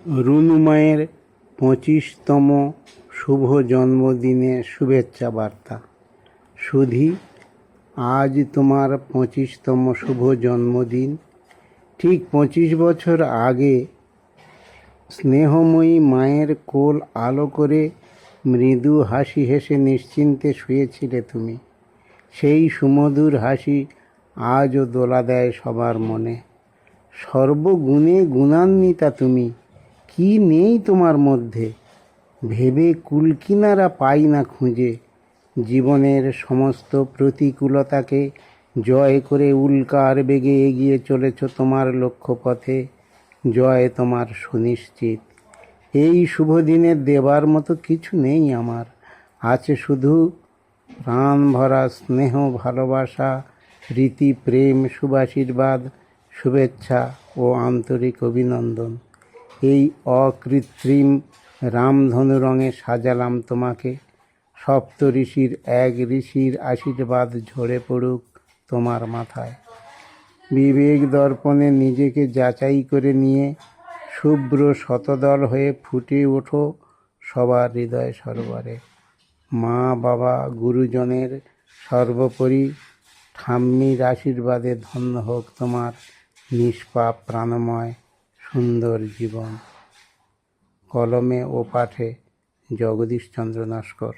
রুনু মায়ের 25তম শুভ জন্মদিনে শুভেচ্ছা বার্তা। সুধী, আজ তোমার 25তম শুভ জন্মদিন। ঠিক 25 বছর আগে স্নেহময়ী মায়ের কোল আলো করে মৃদু হাসি হেসে নিশ্চিন্তে শুয়েছিলে তুমি। সেই সুমধুর হাসি আজও দোলা দেয় সবার মনে। সর্বগুণে গুণান্বিতা তুমি, কি নেই তোমার মধ্যে? ভেবে কুলকিনারা পাই না খুঁজে। জীবনের সমস্ত প্রতিকূলতাকে জয় করে উল্কার বেগে এগিয়ে চলেছ তোমার লক্ষ্যপথে। জয় তোমার সুনিশ্চিত। এই শুভ দিনে দেবার মতো কিছু নেই আমার, আছে শুধু প্রাণ ভরা স্নেহ, ভালোবাসা, রীতি, প্রেম, শুভাশীর্বাদ, শুভেচ্ছা ও আন্তরিক অভিনন্দন। এই অকৃত্রিম রামধনু রঙে সাজালাম তোমাকে। সপ্ত ঋষির এক ঋষির আশীর্বাদ ঝরে পড়ুক তোমার মাথায়। বিবেক দর্পণে নিজেকে যাচাই করে নিয়ে শুভ্র শতদল হয়ে ফুটে ওঠো সবার হৃদয় সরোবরে। মা, বাবা, গুরুজনের, সর্বোপরি ঠাম্মির আশীর্বাদে ধন্য হোক তোমার নিষ্পাপ প্রাণময় সুন্দর জীবন। কলমে ও পাঠে জগদীশচন্দ্র নস্কর।